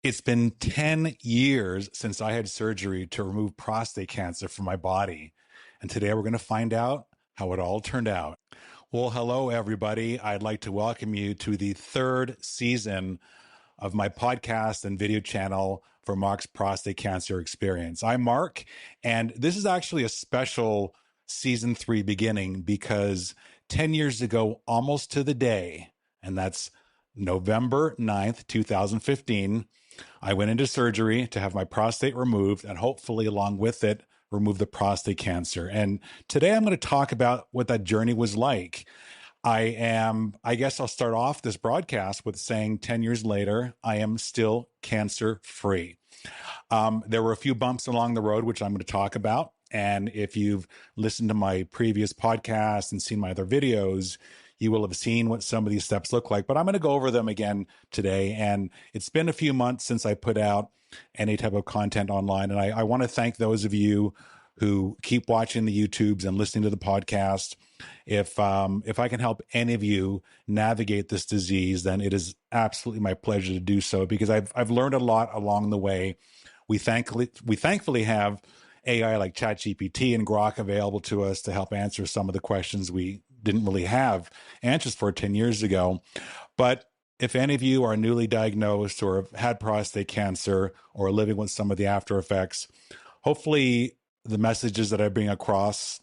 It's been 10 years since I had surgery to remove prostate cancer from my body. And today we're going to find out how it all turned out. Well, hello, everybody. I'd like to welcome you to the third season of my podcast and video channel for Mark's Prostate Cancer Experience. I'm Mark, and this is actually a special season 3 beginning because 10 years ago, almost to the day, and that's November 9th, 2015, I went into surgery to have my prostate removed and hopefully along with it, remove the prostate cancer. And today I'm going to talk about what that journey was like. I guess I'll start off this broadcast with saying 10 years later, I am still cancer free. There were a few bumps along the road, which I'm going to talk about. And if you've listened to my previous podcasts and seen my other videos, you will have seen what some of these steps look like, but I'm going to go over them again today. And it's been a few months since I put out any type of content online. And I want to thank those of you who keep watching the YouTubes and listening to the podcast. If I can help any of you navigate this disease, then it is absolutely my pleasure to do so because I've learned a lot along the way. We thankfully have AI like ChatGPT and Grok available to us to help answer some of the questions we didn't really have answers for 10 years ago. But if any of you are newly diagnosed or have had prostate cancer or are living with some of the after effects, hopefully the messages that I bring across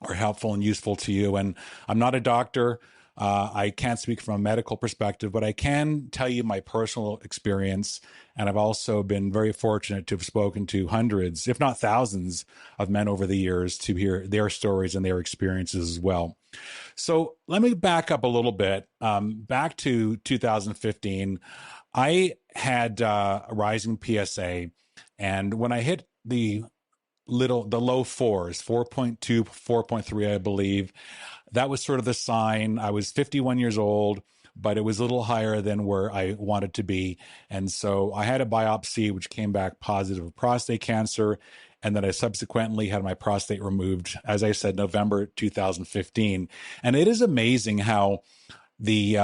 are helpful and useful to you. And I'm not a doctor. I can't speak from a medical perspective, but I can tell you my personal experience. And I've also been very fortunate to have spoken to hundreds, if not thousands, of men over the years to hear their stories and their experiences as well. So let me back up a little bit. Back to 2015, I had a rising PSA. And when I hit the low fours, 4.2, 4.3, I believe, that was sort of the sign. I was 51 years old, but it was a little higher than where I wanted to be. And so I had a biopsy, which came back positive of prostate cancer. And then I subsequently had my prostate removed, as I said, November 2015. And it is amazing how the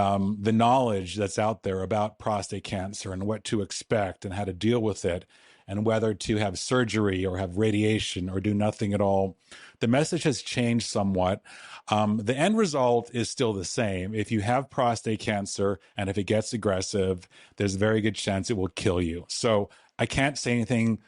knowledge that's out there about prostate cancer and what to expect and how to deal with it and whether to have surgery or have radiation or do nothing at all, the message has changed somewhat. The end result is still the same. If you have prostate cancer and if it gets aggressive, there's a very good chance it will kill you. So I can't say anything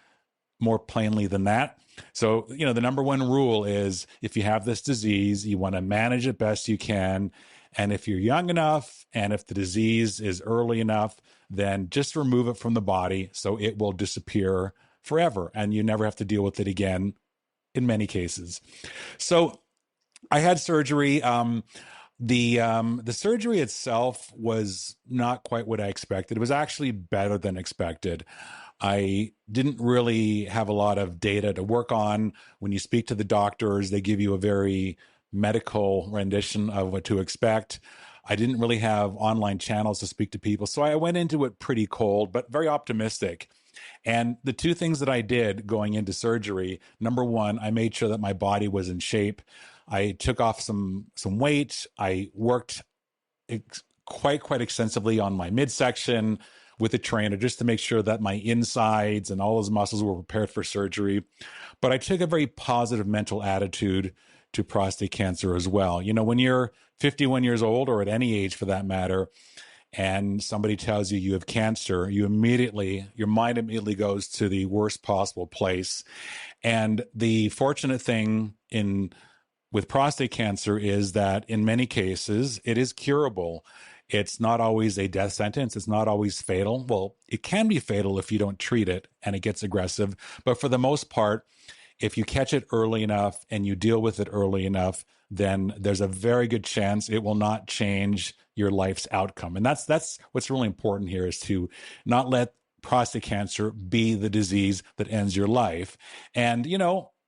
more plainly than that. So, the number one rule is if you have this disease, you want to manage it best you can. And if you're young enough and if the disease is early enough, then just remove it from the body so it will disappear forever and you never have to deal with it again in many cases. So I had surgery. The surgery itself was not quite what I expected. It was actually better than expected. I didn't really have a lot of data to work on. When you speak to the doctors, they give you a very medical rendition of what to expect. I didn't really have online channels to speak to people. So I went into it pretty cold, but very optimistic. And the two things that I did going into surgery, number one, I made sure that my body was in shape. I took off some weight. I worked quite extensively on my midsection with a trainer just to make sure that my insides and all those muscles were prepared for surgery. But I took a very positive mental attitude to prostate cancer as well. When you're 51 years old or at any age for that matter, and somebody tells you have cancer, your mind immediately goes to the worst possible place. And the fortunate thing with prostate cancer is that in many cases, it is curable. It's not always a death sentence. It's not always fatal. Well, it can be fatal if you don't treat it and it gets aggressive. But for the most part, if you catch it early enough and you deal with it early enough, then there's a very good chance it will not change your life's outcome. And that's what's really important here, is to not let prostate cancer be the disease that ends your life. And,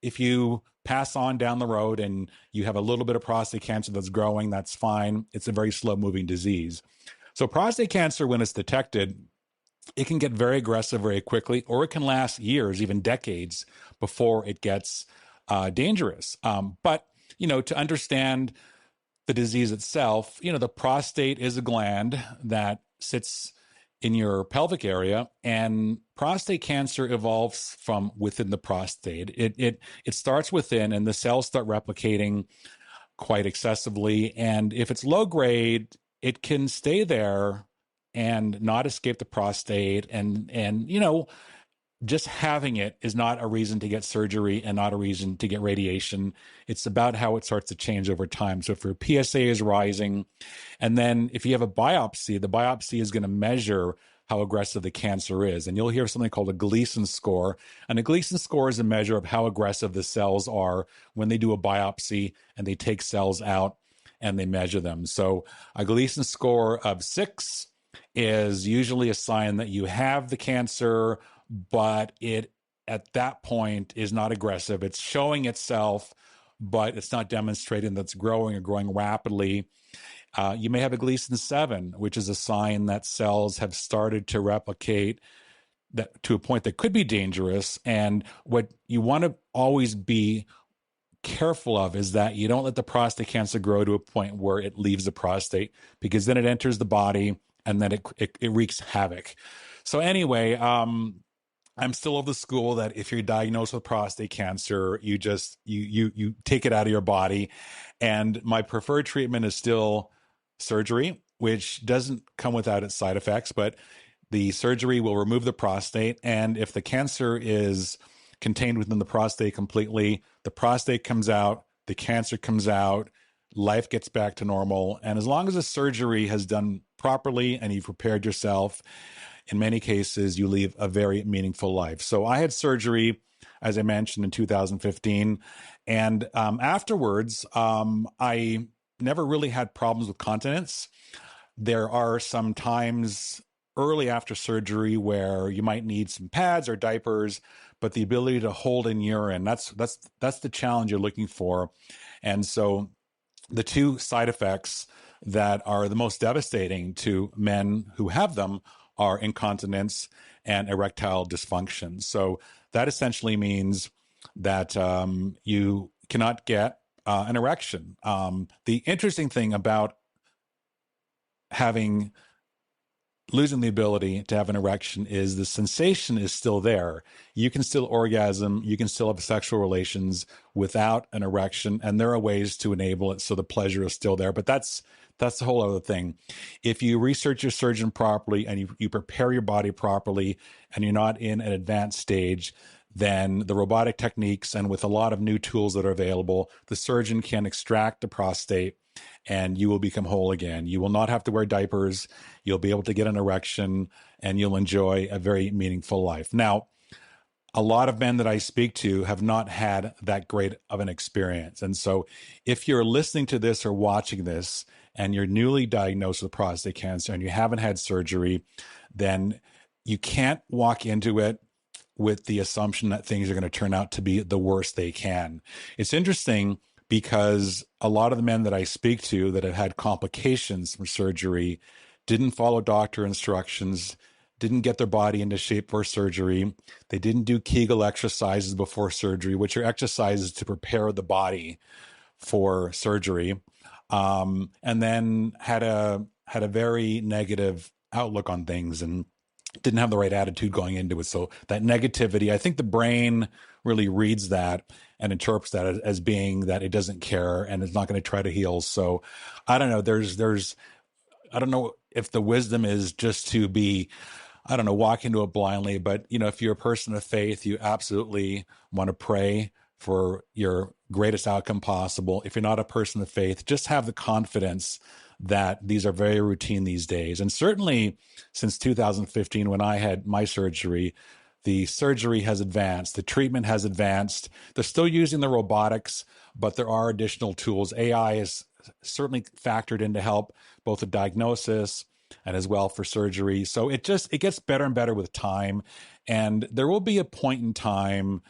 if you pass on down the road and you have a little bit of prostate cancer that's growing, that's fine. It's a very slow moving disease. So prostate cancer, when it's detected, it can get very aggressive very quickly, or it can last years, even decades, before it gets dangerous. But, to understand the disease itself, the prostate is a gland that sits in your pelvic area, and prostate cancer evolves from within the prostate. It starts within, and the cells start replicating quite excessively. And if it's low grade, it can stay there and not escape the prostate. And just having it is not a reason to get surgery and not a reason to get radiation. It's about how it starts to change over time. So if your PSA is rising, and then if you have a biopsy, the biopsy is going to measure how aggressive the cancer is. And you'll hear something called a Gleason score. And a Gleason score is a measure of how aggressive the cells are when they do a biopsy and they take cells out and they measure them. So a Gleason score of 6 is usually a sign that you have the cancer, but it at that point is not aggressive. It's showing itself, but it's not demonstrating that it's growing or growing rapidly. You may have a Gleason 7, which is a sign that cells have started to replicate that to a point that could be dangerous. And what you want to always be careful of is that you don't let the prostate cancer grow to a point where it leaves the prostate, because then it enters the body and then it wreaks havoc. So anyway, I'm still of the school that if you're diagnosed with prostate cancer, you just you take it out of your body. And my preferred treatment is still surgery, which doesn't come without its side effects, but the surgery will remove the prostate. And if the cancer is contained within the prostate completely, the prostate comes out, the cancer comes out, life gets back to normal. And as long as the surgery has done properly and you've prepared yourself, in many cases, you lead a very meaningful life. So I had surgery, as I mentioned, in 2015. And afterwards, I never really had problems with continence. There are some times early after surgery where you might need some pads or diapers, but the ability to hold in urine, that's the challenge you're looking for. And so the two side effects that are the most devastating to men who have them are incontinence and erectile dysfunction. So that essentially means that you cannot get an erection. The interesting thing about losing the ability to have an erection is the sensation is still there. You can still orgasm, you can still have sexual relations without an erection, and there are ways to enable it so the pleasure is still there. But that's the whole other thing. If you research your surgeon properly and you prepare your body properly and you're not in an advanced stage, then the robotic techniques and with a lot of new tools that are available, the surgeon can extract the prostate and you will become whole again. You will not have to wear diapers. You'll be able to get an erection and you'll enjoy a very meaningful life. Now, a lot of men that I speak to have not had that great of an experience. And so if you're listening to this or watching this and you're newly diagnosed with prostate cancer and you haven't had surgery, then you can't walk into it with the assumption that things are going to turn out to be the worst they can. It's interesting because a lot of the men that I speak to that have had complications from surgery didn't follow doctor instructions, didn't get their body into shape for surgery. They didn't do Kegel exercises before surgery, which are exercises to prepare the body for surgery, and then had a very negative outlook on things and didn't have the right attitude going into it. So that negativity, I think the brain really reads that and interprets that as being that it doesn't care and it's not going to try to heal. So I don't know. I don't know if the wisdom is just to be, I don't know, walk into it blindly, but if you're a person of faith, you absolutely want to pray for your greatest outcome possible. If you're not a person of faith, just have the confidence that these are very routine these days. And certainly since 2015, when I had my surgery, the surgery has advanced, the treatment has advanced. They're still using the robotics, but there are additional tools. AI is certainly factored in to help both the diagnosis and as well for surgery. So it gets better and better with time. And there will be a point in time,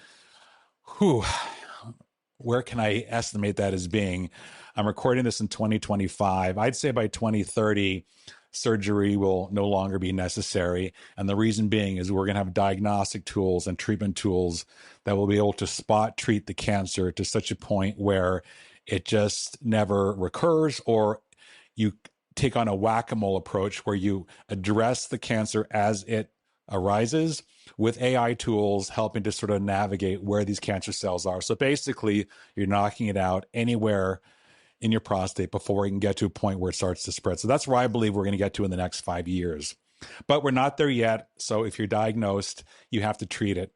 where can I estimate that as being? I'm recording this in 2025. I'd say by 2030, surgery will no longer be necessary. And the reason being is we're going to have diagnostic tools and treatment tools that will be able to spot treat the cancer to such a point where it just never recurs, or take on a whack-a-mole approach where you address the cancer as it arises with AI tools helping to sort of navigate where these cancer cells are. So basically, you're knocking it out anywhere in your prostate before it can get to a point where it starts to spread. So that's where I believe we're going to get to in the next 5 years. But we're not there yet. So if you're diagnosed, you have to treat it.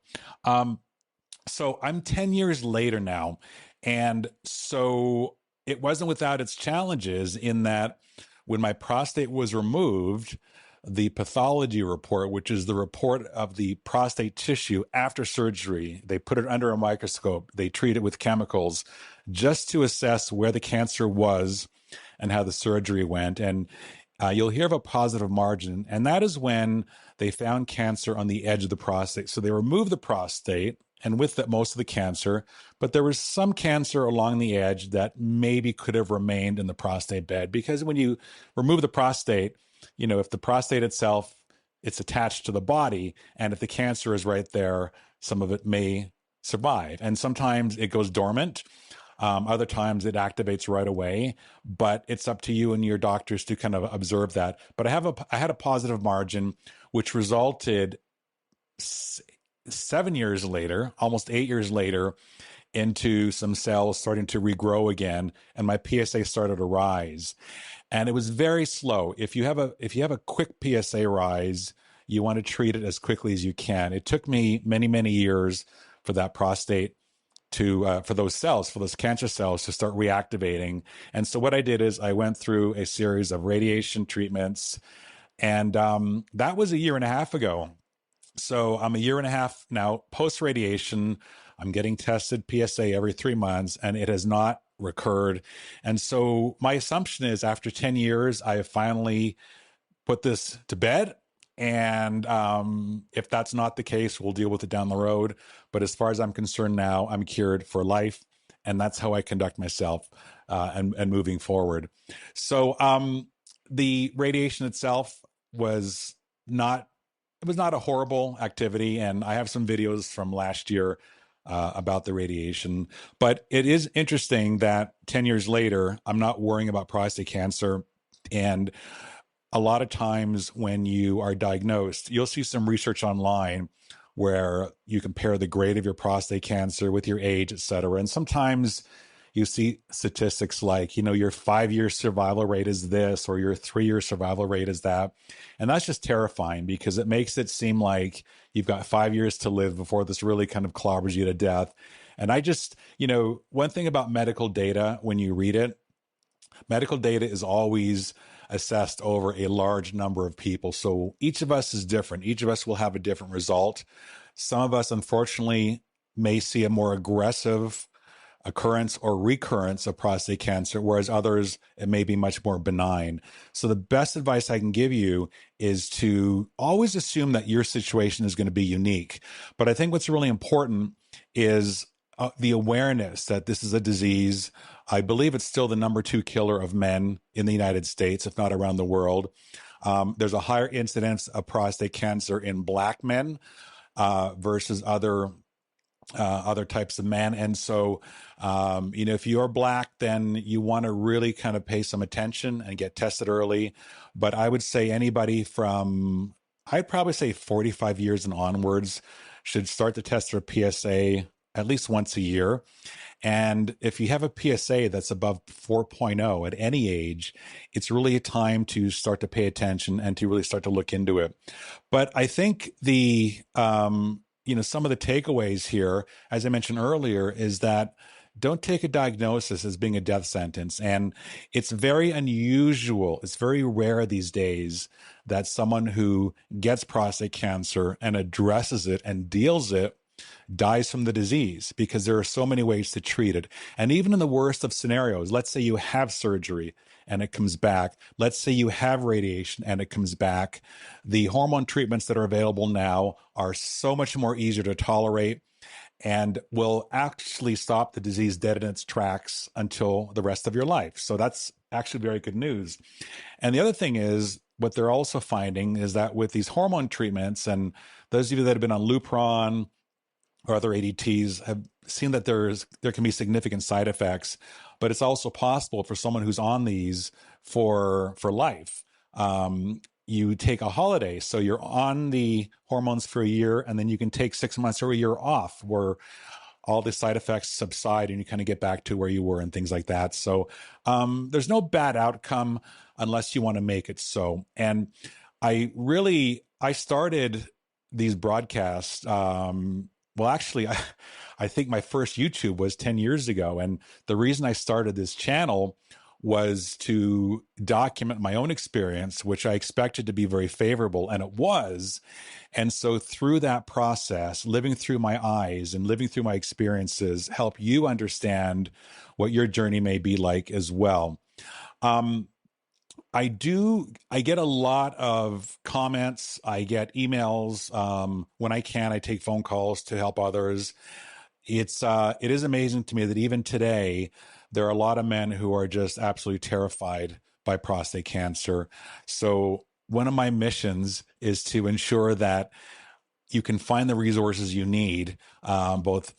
So I'm 10 years later now. And so it wasn't without its challenges in that when my prostate was removed, the pathology report, which is the report of the prostate tissue after surgery, they put it under a microscope, they treat it with chemicals just to assess where the cancer was and how the surgery went. And you'll hear of a positive margin, and that is when they found cancer on the edge of the prostate. So they removed the prostate, and with that, most of the cancer, but there was some cancer along the edge that maybe could have remained in the prostate bed. Because when you remove the prostate, if the prostate itself, it's attached to the body, and if the cancer is right there, some of it may survive. And sometimes it goes dormant. Other times it activates right away, but it's up to you and your doctors to kind of observe that. But I had a positive margin, which resulted 7 years later, almost 8 years later, into some cells starting to regrow again, and my PSA started to rise. And it was very slow. If you have a quick PSA rise, you want to treat it as quickly as you can. It took me many, many years for that prostate for those cancer cells to start reactivating. And so what I did is I went through a series of radiation treatments, and that was a year and a half ago. So I'm a year and a half now post-radiation. I'm getting tested PSA every 3 months, and it has not recurred. And so my assumption is after 10 years, I have finally put this to bed. And if that's not the case, we'll deal with it down the road. But as far as I'm concerned now, I'm cured for life. And that's how I conduct myself and moving forward. So the radiation itself was not a horrible activity. And I have some videos from last year about the radiation. But it is interesting that 10 years later, I'm not worrying about prostate cancer. And a lot of times when you are diagnosed, you'll see some research online where you compare the grade of your prostate cancer with your age, et cetera. And sometimes you see statistics like, your 5-year survival rate is this, or your 3-year survival rate is that. And that's just terrifying because it makes it seem like you've got 5 years to live before this really kind of clobbers you to death. And I just, one thing about medical data, when you read it, medical data is always assessed over a large number of people. So each of us is different. Each of us will have a different result. Some of us, unfortunately, may see a more aggressive occurrence or recurrence of prostate cancer, whereas others, it may be much more benign. So the best advice I can give you is to always assume that your situation is going to be unique. But I think what's really important is the awareness that this is a disease. I believe it's still the number 2 killer of men in the United States, if not around the world. There's a higher incidence of prostate cancer in Black men versus other types of men. And so, if you're Black, then you want to really kind of pay some attention and get tested early. But I would say anybody from, I'd probably say 45 years and onwards should start to test their PSA at least once a year. And if you have a PSA that's above 4.0 at any age, it's really a time to start to pay attention and to really start to look into it. But I think some of the takeaways here, as I mentioned earlier, is that don't take a diagnosis as being a death sentence. And it's very unusual. It's very rare these days that someone who gets prostate cancer and addresses it and deals it dies from the disease, because there are so many ways to treat it. And even in the worst of scenarios, let's say you have surgery and it comes back. Let's say you have radiation and it comes back. The hormone treatments that are available now are so much more easier to tolerate and will actually stop the disease dead in its tracks until the rest of your life. So that's actually very good news. And the other thing is, what they're also finding is that with these hormone treatments, and those of you that have been on Lupron or other ADTs have seen that there can be significant side effects, but it's also possible for someone who's on these for life. You take a holiday, so you're on the hormones for a year, and then you can take 6 months or a year off, where all the side effects subside and you kind of get back to where you were and things like that. So there's no bad outcome unless you want to make it so. And I started these broadcasts. Well, actually, I think my first YouTube was 10 years ago. And the reason I started this channel was to document my own experience, which I expected to be very favorable, and it was. And so through that process, living through my eyes and living through my experiences, help you understand what your journey may be like as well. I get a lot of comments. I get emails. When I can, I take phone calls to help others. It is amazing to me that even today, there are a lot of men who are just absolutely terrified by prostate cancer. So one of my missions is to ensure that you can find the resources you need, both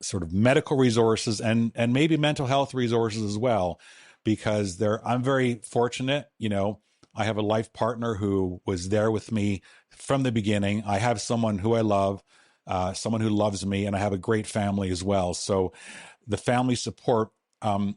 sort of medical resources and maybe mental health resources as well, because I'm very fortunate. I have a life partner who was there with me from the beginning. I have someone who I love, someone who loves me, and I have a great family as well. So the family support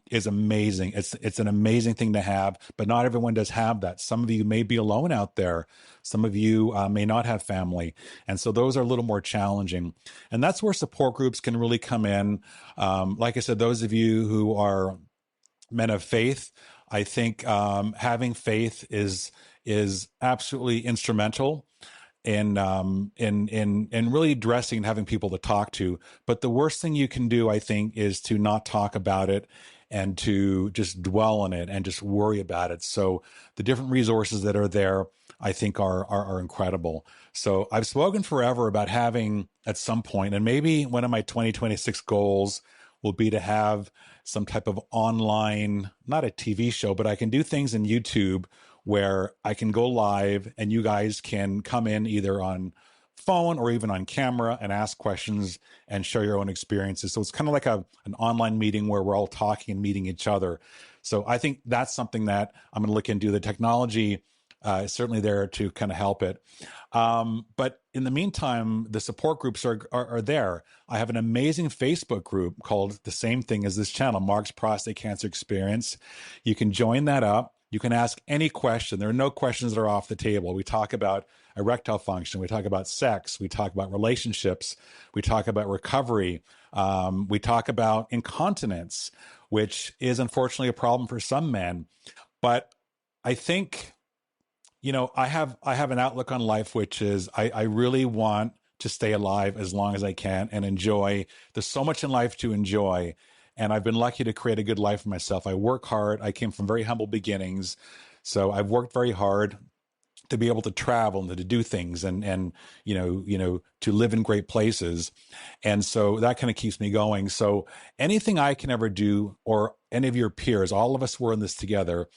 is amazing. It's an amazing thing to have, but not everyone does have that. Some of you may be alone out there. Some of you may not have family. And so those are a little more challenging. And that's where support groups can really come in. Like I said, those of you who are men of faith, I think having faith is absolutely instrumental in really addressing and having people to talk to. But the worst thing you can do, I think, is to not talk about it and to just dwell on it and just worry about it. So the different resources that are there, I think, are incredible. So I've spoken forever about having at some point, and maybe one of my 2026 goals will be to have some type of online, not a TV show, but I can do things in YouTube where I can go live and you guys can come in either on phone or even on camera and ask questions and share your own experiences. So it's kind of like an online meeting where we're all talking and meeting each other. So I think that's something that I'm going to look into. The technology is certainly there to kind of help it. But in the meantime, the support groups are there. I have an amazing Facebook group called the same thing as this channel, Mark's Prostate Cancer Experience. You can join that up. You can ask any question. There are no questions that are off the table. We talk about erectile function. We talk about sex. We talk about relationships. We talk about recovery. We talk about incontinence, which is unfortunately a problem for some men. But I think, I have an outlook on life, which is I really want to stay alive as long as I can and enjoy. There's so much in life to enjoy. And I've been lucky to create a good life for myself. I work hard. I came from very humble beginnings. So I've worked very hard to be able to travel and to do things and to live in great places. And so that kind of keeps me going. So anything I can ever do, or any of your peers, all of us were in this together,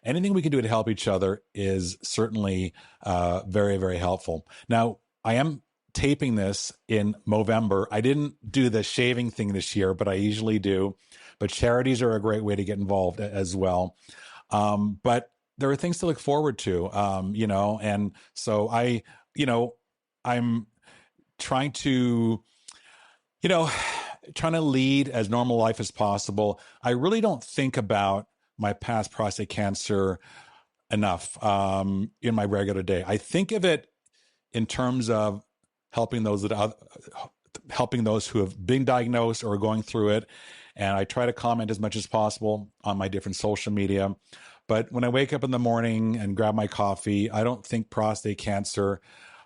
anything we can do to help each other is certainly very, very helpful. Now, I am taping this in Movember. I didn't do the shaving thing this year, but I usually do. But charities are a great way to get involved as well. But there are things to look forward to, and so I'm trying to, trying to lead as normal life as possible. I really don't think about my past prostate cancer enough in my regular day. I think of it in terms of helping those who have been diagnosed or are going through it. And I try to comment as much as possible on my different social media. But when I wake up in the morning and grab my coffee, I don't think prostate cancer.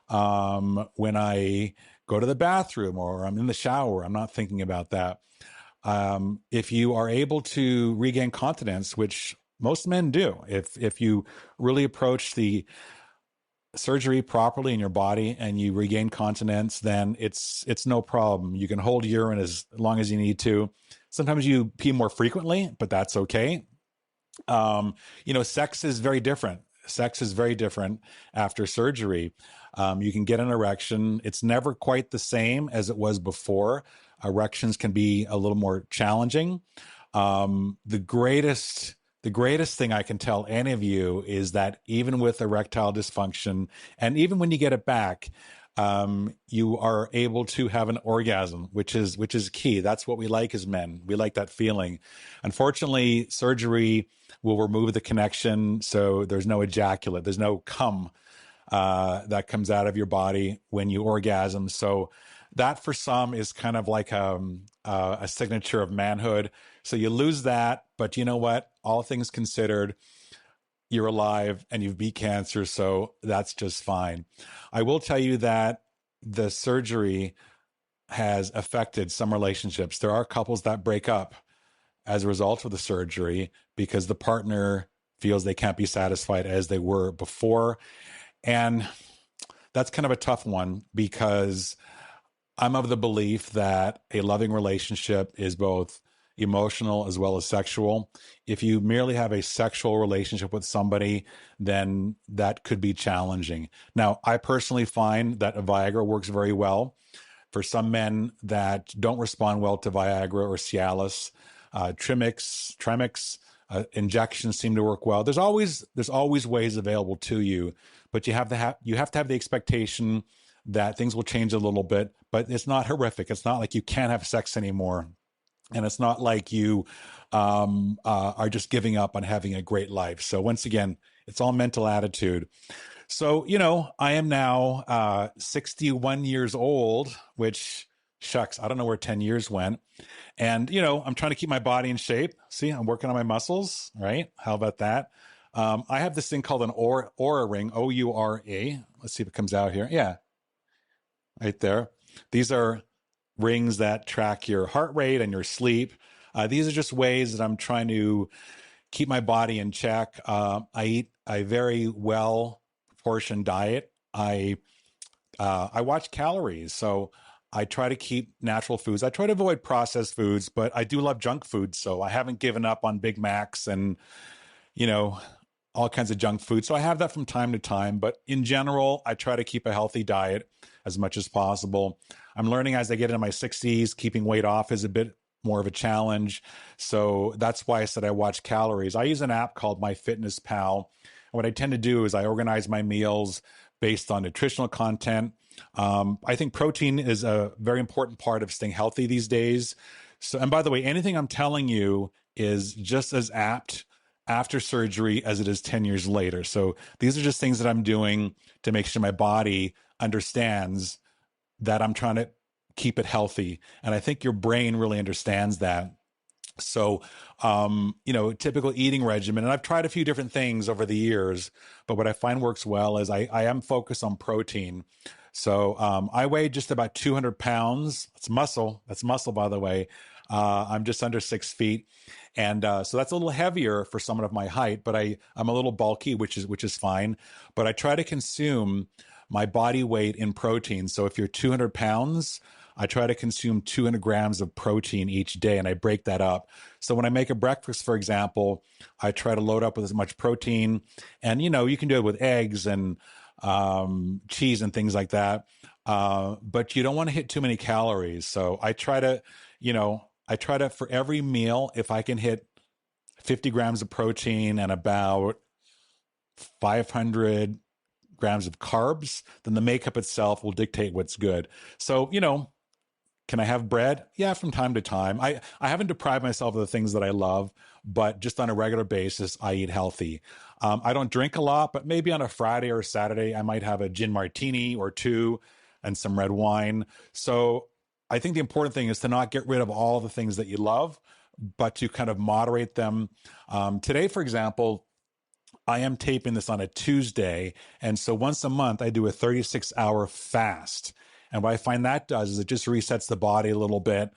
When I go to the bathroom or I'm in the shower, I'm not thinking about that. If you are able to regain continence, which most men do, if you really approach the surgery properly in your body and you regain continence, then it's no problem. You can hold urine as long as you need to. Sometimes you pee more frequently, but that's okay. Sex is very different. sex is very different after surgery. You can get an erection. It's never quite the same as it was before. Erections can be a little more challenging. The greatest thing I can tell any of you is that even with erectile dysfunction, and even when you get it back, you are able to have an orgasm, which is key. That's what we like as men. We like that feeling. Unfortunately, surgery will remove the connection, so there's no ejaculate, there's no cum that comes out of your body when you orgasm. So that for some is kind of like a signature of manhood. So you lose that, but you know what? All things considered, you're alive and you've beat cancer, so that's just fine. I will tell you that the surgery has affected some relationships. There are couples that break up as a result of the surgery because the partner feels they can't be satisfied as they were before. And that's kind of a tough one because I'm of the belief that a loving relationship is both emotional as well as sexual. If you merely have a sexual relationship with somebody, then that could be challenging. Now, I personally find that Viagra works very well. For some men that don't respond well to Viagra or Cialis, Trimix, injections seem to work well. There's always ways available to you, but you have to have the expectation that things will change a little bit, but it's not horrific. It's not like you can't have sex anymore. And it's not like you are just giving up on having a great life. So once again, it's all mental attitude. So, I am now 61 years old, which, shucks, I don't know where 10 years went. And, I'm trying to keep my body in shape. See, I'm working on my muscles, right? How about that? I have this thing called an Oura ring, O-U-R-A. Let's see if it comes out here. Yeah, right there. These are rings that track your heart rate and your sleep. These are just ways that I'm trying to keep my body in check. I eat a very well portioned diet. I watch calories, so I try to keep natural foods. I try to avoid processed foods, but I do love junk food, so I haven't given up on Big Macs and all kinds of junk food. So I have that from time to time, but in general, I try to keep a healthy diet as much as possible. I'm learning as I get into my 60s, keeping weight off is a bit more of a challenge. So that's why I said I watch calories. I use an app called MyFitnessPal. And what I tend to do is I organize my meals based on nutritional content. I think protein is a very important part of staying healthy these days. So, and by the way, anything I'm telling you is just as apt after surgery as it is 10 years later. So these are just things that I'm doing to make sure my body understands that I'm trying to keep it healthy. And I think your brain really understands that. So, typical eating regimen, and I've tried a few different things over the years, but what I find works well is I am focused on protein. So I weigh just about 200 pounds. That's muscle, by the way. I'm just under 6 feet. And so that's a little heavier for someone of my height, but I'm a little bulky, which is fine. But I try to consume my body weight in protein. So if you're 200 pounds, I try to consume 200 grams of protein each day, and I break that up. So when I make a breakfast, for example, I try to load up with as much protein. And, you can do it with eggs and cheese and things like that. But you don't want to hit too many calories. So I try to, for every meal, if I can hit 50 grams of protein and about 500 grams of carbs, then the makeup itself will dictate what's good. So, can I have bread? Yeah, from time to time. I haven't deprived myself of the things that I love, but just on a regular basis, I eat healthy. I don't drink a lot, but maybe on a Friday or Saturday, I might have a gin martini or two and some red wine. So I think the important thing is to not get rid of all the things that you love, but to kind of moderate them. Today, for example, I am taping this on a Tuesday. And so once a month, I do a 36-hour fast. And what I find that does is it just resets the body a little bit.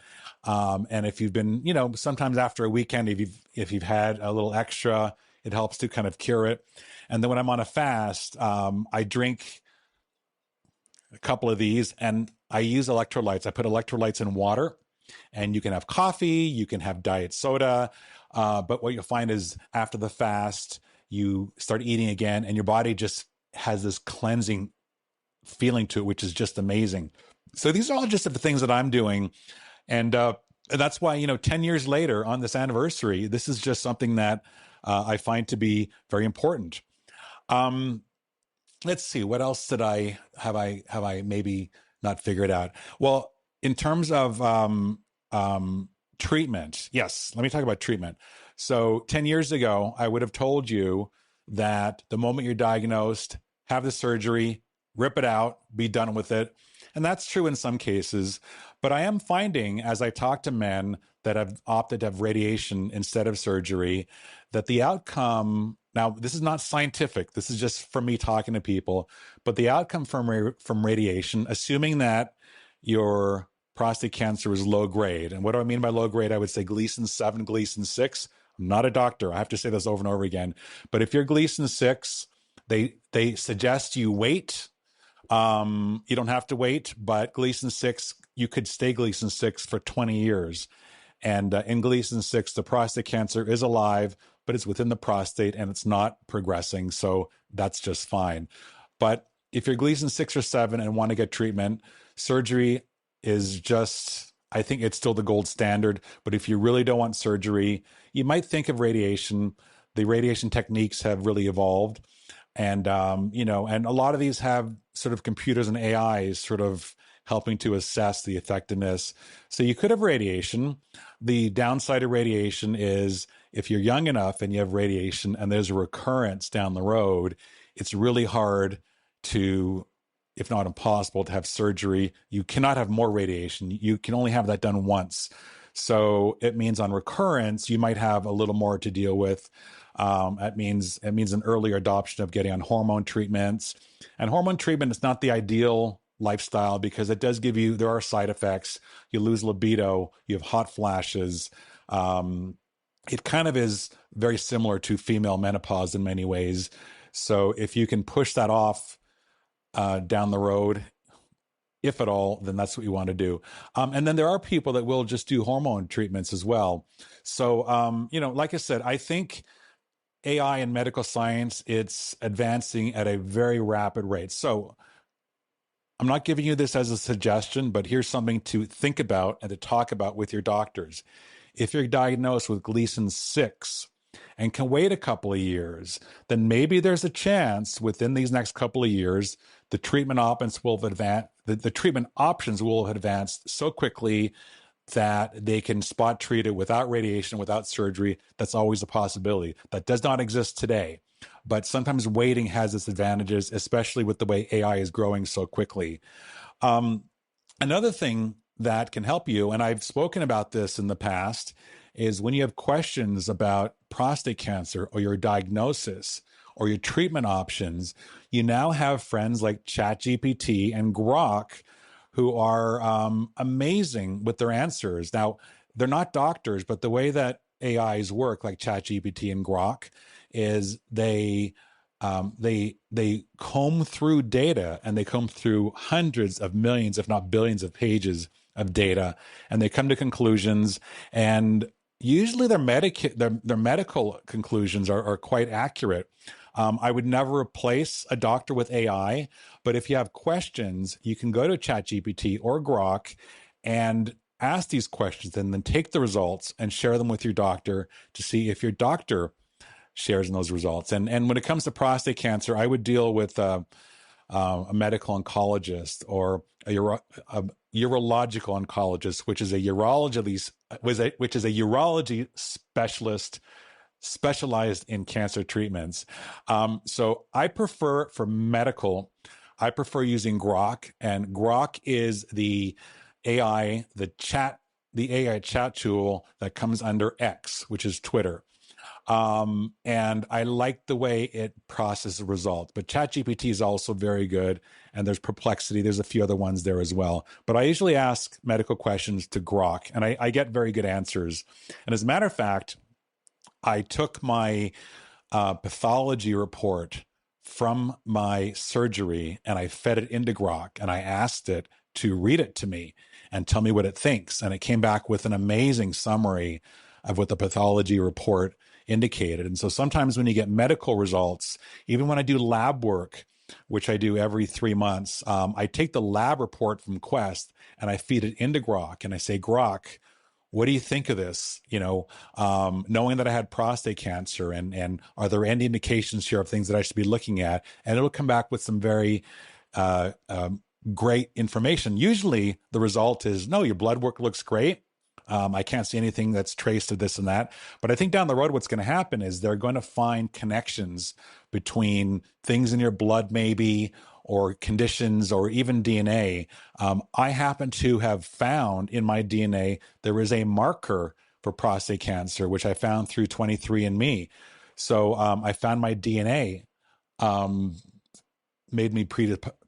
And if you've been, sometimes after a weekend, if you've had a little extra, it helps to kind of cure it. And then when I'm on a fast, I drink a couple of these and I use electrolytes. I put electrolytes in water, and you can have coffee, you can have diet soda. But what you'll find is after the fast, you start eating again, and your body just has this cleansing feeling to it, which is just amazing. So these are all just the things that I'm doing. And that's why, 10 years later on this anniversary, this is just something that I find to be very important. Let's see, what else have I maybe not figured out? Well, in terms of treatment, yes, let me talk about treatment. So 10 years ago, I would have told you that the moment you're diagnosed, have the surgery, rip it out, be done with it. And that's true in some cases. But I am finding, as I talk to men that have opted to have radiation instead of surgery, that the outcome, now this is not scientific, this is just from me talking to people, but the outcome from radiation, assuming that your prostate cancer is low grade, and what do I mean by low grade? I would say Gleason 7, Gleason 6. I'm not a doctor. I have to say this over and over again. But if you're Gleason 6, they suggest you wait. You don't have to wait, but Gleason 6, you could stay Gleason 6 for 20 years. And in Gleason 6, the prostate cancer is alive, but it's within the prostate and it's not progressing. So that's just fine. But if you're Gleason 6 or 7 and want to get treatment, surgery is just, I think it's still the gold standard. But if you really don't want surgery, you might think of radiation. The radiation techniques have really evolved. And, and a lot of these have sort of computers and AIs sort of helping to assess the effectiveness. So you could have radiation. The downside of radiation is if you're young enough and you have radiation and there's a recurrence down the road, it's really hard to, if not impossible, to have surgery. You cannot have more radiation. You can only have that done once. So it means on recurrence, you might have a little more to deal with. It means an earlier adoption of getting on hormone treatments. And hormone treatment is not the ideal lifestyle because it does there are side effects. You lose libido, you have hot flashes. It kind of is very similar to female menopause in many ways. So if you can push that off down the road, if at all, then that's what you want to do. And then there are people that will just do hormone treatments as well. So, like I said, I think AI and medical science, it's advancing at a very rapid rate. So I'm not giving you this as a suggestion, but here's something to think about and to talk about with your doctors. If you're diagnosed with Gleason 6 and can wait a couple of years, then maybe there's a chance within these next couple of years, the treatment options will advance. The treatment options will have advanced so quickly that they can spot treat it without radiation, without surgery. That's always a possibility. That does not exist today. But sometimes waiting has its advantages, especially with the way AI is growing so quickly. Another thing that can help you, and I've spoken about this in the past, is when you have questions about prostate cancer or your diagnosis or your treatment options, you now have friends like ChatGPT and Grok who are amazing with their answers. Now, they're not doctors, but the way that AIs work, like ChatGPT and Grok, is they comb through data, and they comb through hundreds of millions, if not billions of pages of data, and they come to conclusions. And usually their medical conclusions are quite accurate. I would never replace a doctor with AI, but if you have questions, you can go to ChatGPT or Grok and ask these questions and then take the results and share them with your doctor to see if your doctor shares in those results. And when it comes to prostate cancer, I would deal with a medical oncologist or a urological oncologist, which is a urology specialist specialized in cancer treatments. So I prefer for medical, I prefer using Grok, and Grok is the AI chat tool that comes under X, which is Twitter. And I like the way it processes results, but ChatGPT is also very good. And there's Perplexity. There's a few other ones there as well. But I usually ask medical questions to Grok, and I get very good answers. And as a matter of fact, I took my pathology report from my surgery and I fed it into Grok, and I asked it to read it to me and tell me what it thinks. And it came back with an amazing summary of what the pathology report indicated. And so sometimes when you get medical results, even when I do lab work, which I do every 3 months, I take the lab report from Quest and I feed it into Grok and I say, Grok, what do you think of this? Knowing that I had prostate cancer, and are there any indications here of things that I should be looking at? And it'll come back with some very great information. Usually the result is, no, your blood work looks great. I can't see anything that's traced to this and that. But I think down the road, what's going to happen is they're going to find connections between things in your blood, maybe, or conditions, or even DNA. I happen to have found in my DNA, there is a marker for prostate cancer, which I found through 23andMe. So I found my DNA made me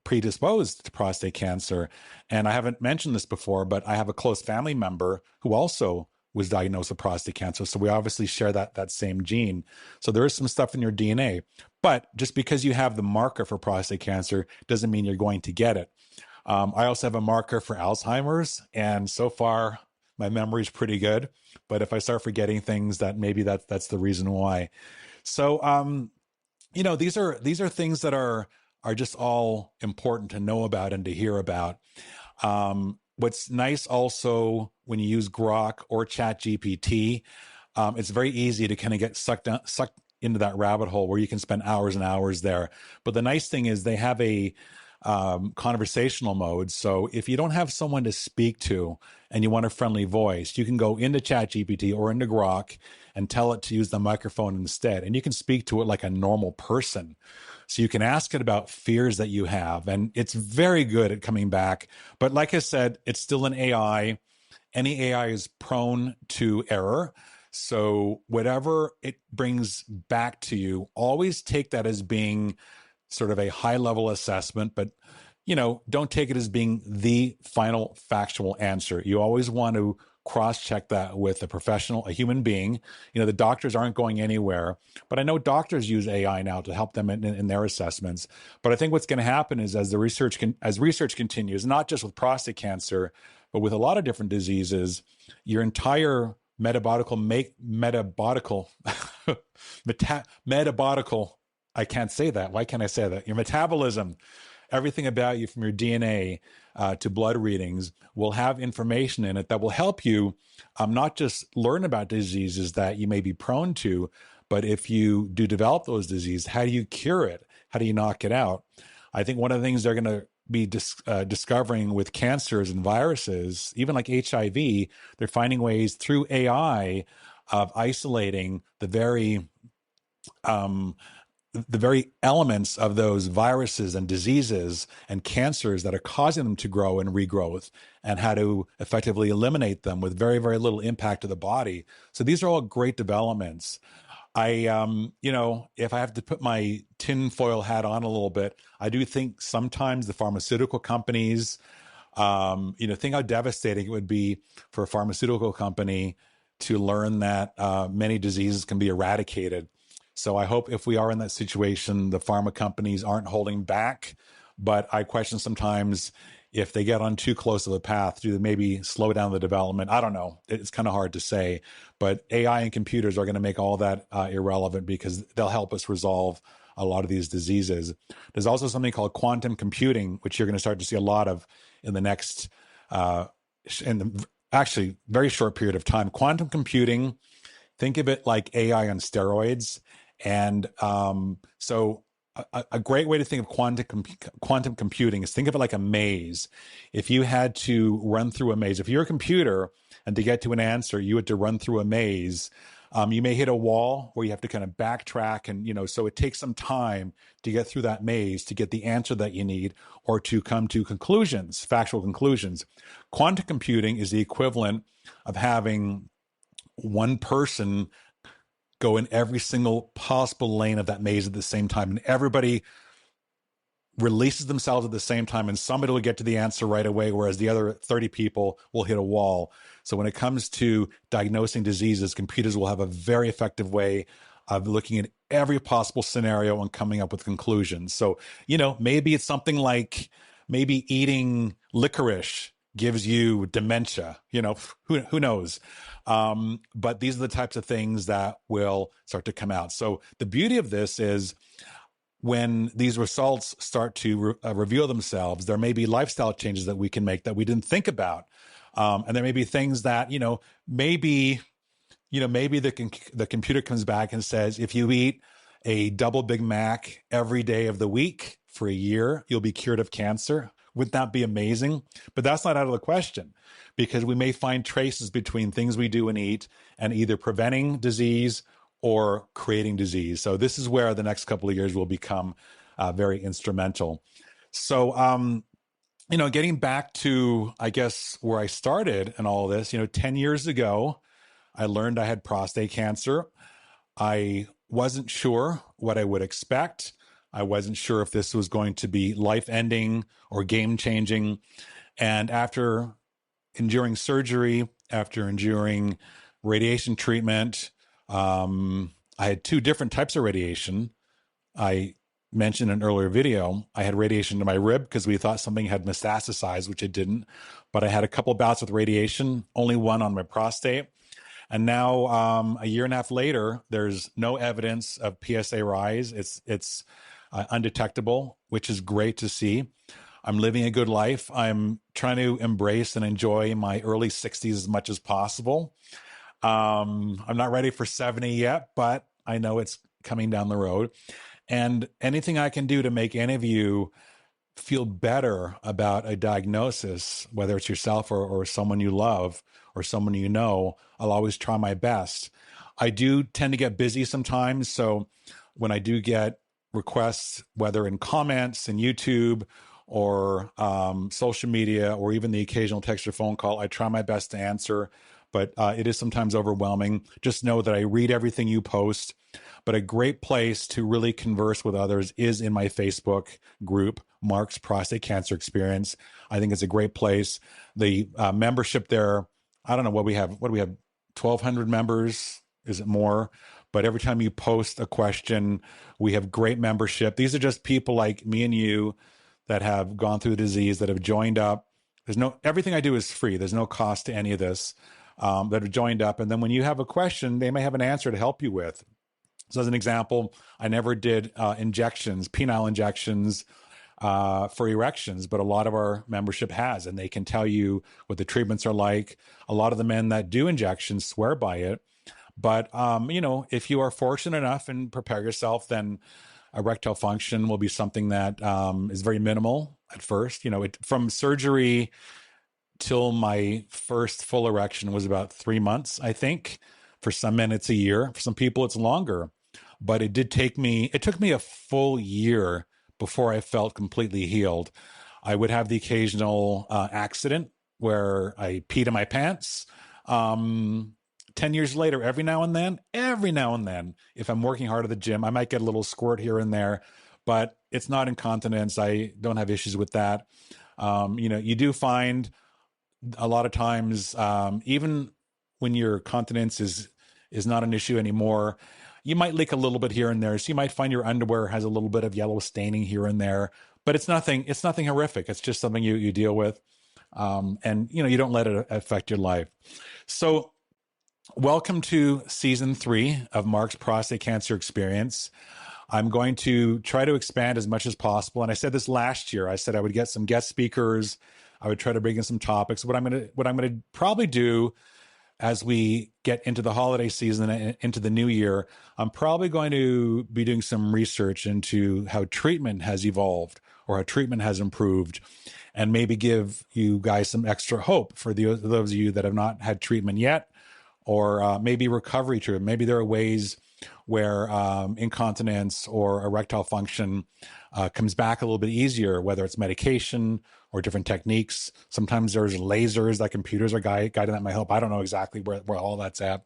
predisposed to prostate cancer. And I haven't mentioned this before, but I have a close family member who also was diagnosed with prostate cancer. So we obviously share that same gene. So there is some stuff in your DNA. But just because you have the marker for prostate cancer doesn't mean you're going to get it. I also have a marker for Alzheimer's. And so far, my memory is pretty good. But if I start forgetting things, that's the reason why. So, these are things that are just all important to know about and to hear about. What's nice also when you use Grok or ChatGPT, it's very easy to kind of get sucked into that rabbit hole where you can spend hours and hours there. But the nice thing is they have a conversational mode. So if you don't have someone to speak to and you want a friendly voice, you can go into ChatGPT or into Grok and tell it to use the microphone instead. And you can speak to it like a normal person. So you can ask it about fears that you have. And it's very good at coming back. But like I said, it's still an AI. Any AI is prone to error. So whatever it brings back to you, always take that as being sort of a high-level assessment, but don't take it as being the final factual answer. You always want to cross-check that with a professional, a human being. The doctors aren't going anywhere, but I know doctors use AI now to help them in their assessments. But I think what's going to happen is as research continues, not just with prostate cancer, but with a lot of different diseases, your entire metabolical, I can't say that. Why can't I say that? Your metabolism, everything about you from your DNA to blood readings will have information in it that will help you not just learn about diseases that you may be prone to, but if you do develop those diseases, how do you cure it? How do you knock it out? I think one of the things they're going to be discovering with cancers and viruses, even like HIV, they're finding ways through AI of isolating the very elements of those viruses and diseases and cancers that are causing them to grow and regrowth, and how to effectively eliminate them with very, very little impact to the body. So these are all great developments. If I have to put my tinfoil hat on a little bit, I do think sometimes the pharmaceutical companies, think how devastating it would be for a pharmaceutical company to learn that many diseases can be eradicated. So I hope if we are in that situation, the pharma companies aren't holding back. But I question sometimes if they get on too close of a path, do they maybe slow down the development? I don't know. It's kind of hard to say. But AI and computers are going to make all that irrelevant because they'll help us resolve a lot of these diseases. There's also something called quantum computing, which you're going to start to see a lot of in the next, actually very short period of time. Quantum computing, think of it like AI on steroids. And so a great way to think of quantum computing is think of it like a maze. If you had to run through a maze, if you're a computer and to get to an answer, you had to run through a maze, you may hit a wall where you have to kind of backtrack. And, so it takes some time to get through that maze to get the answer that you need or to come to conclusions, factual conclusions. Quantum computing is the equivalent of having one person go in every single possible lane of that maze at the same time. And everybody releases themselves at the same time, and somebody will get to the answer right away, whereas the other 30 people will hit a wall. So when it comes to diagnosing diseases, computers will have a very effective way of looking at every possible scenario and coming up with conclusions. So, maybe it's something like maybe eating licorice gives you dementia, who knows? But these are the types of things that will start to come out. So the beauty of this is when these results start to reveal themselves, there may be lifestyle changes that we can make that we didn't think about. And there may be things that, maybe the computer comes back and says, if you eat a double Big Mac every day of the week for a year, you'll be cured of cancer. Wouldn't that be amazing? But that's not out of the question, because we may find traces between things we do and eat and either preventing disease or creating disease. So this is where the next couple of years will become very instrumental. So, getting back to, I guess, where I started and all this, 10 years ago, I learned I had prostate cancer. I wasn't sure what I would expect. I wasn't sure if this was going to be life-ending or game-changing. And after enduring surgery, after enduring radiation treatment, I had 2 different types of radiation. I mentioned in an earlier video, I had radiation to my rib because we thought something had metastasized, which it didn't. But I had a couple bouts with radiation, only one on my prostate. And now, a year and a half later, there's no evidence of PSA rise. It's undetectable, which is great to see. I'm living a good life. I'm trying to embrace and enjoy my early 60s as much as possible. I'm not ready for 70 yet, but I know it's coming down the road. And anything I can do to make any of you feel better about a diagnosis, whether it's yourself or someone you love or someone you know, I'll always try my best. I do tend to get busy sometimes. So when I do get requests, whether in comments in YouTube or social media, or even the occasional text or phone call, I try my best to answer, but it is sometimes overwhelming. Just know that I read everything you post. But a great place to really converse with others is in my Facebook group, Mark's Prostate Cancer Experience. I think it's a great place. The membership there, I don't know what we have. What do we have? 1,200 members? Is it more? But every time you post a question, we have great membership. These are just people like me and you that have gone through the disease, that have joined up. Everything I do is free. There's no cost to any of this, that have joined up. And then when you have a question, they may have an answer to help you with. So as an example, I never did injections, penile injections for erections, but a lot of our membership has, and they can tell you what the treatments are like. A lot of the men that do injections swear by it. But, if you are fortunate enough and prepare yourself, then erectile function will be something that is very minimal at first. From surgery till my first full erection was about 3 months, I think. For some men, it's a year. For some people, it's longer. But it took me a full year before I felt completely healed. I would have the occasional accident where I peed in my pants. 10 years later, every now and then, if I'm working hard at the gym, I might get a little squirt here and there, but it's not incontinence. I don't have issues with that. You do find a lot of times, even when your continence is not an issue anymore, you might leak a little bit here and there. So you might find your underwear has a little bit of yellow staining here and there, but it's nothing horrific. It's just something you deal with. And you don't let it affect your life. So welcome to season 3 of Mark's Prostate Cancer Experience. I'm going to try to expand as much as possible. And I said this last year. I said I would get some guest speakers. I would try to bring in some topics. What I'm going to probably do as we get into the holiday season and into the new year, I'm probably going to be doing some research into how treatment has evolved or how treatment has improved, and maybe give you guys some extra hope for those of you that have not had treatment yet, or maybe recovery treatment. Maybe there are ways where incontinence or erectile function comes back a little bit easier, whether it's medication or different techniques. Sometimes there's lasers that computers are guiding that might help. I don't know exactly where all that's at.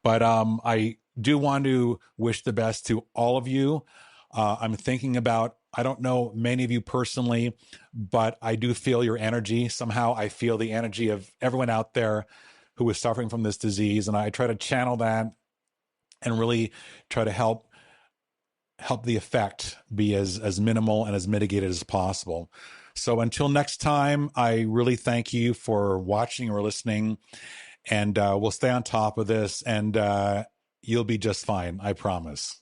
But I do want to wish the best to all of you. I'm thinking about, I don't know many of you personally, but I do feel your energy. Somehow I feel the energy of everyone out there who is suffering from this disease. And I try to channel that and really try to help help the effect be as minimal and as mitigated as possible. So until next time, I really thank you for watching or listening, and we'll stay on top of this, and you'll be just fine, I promise.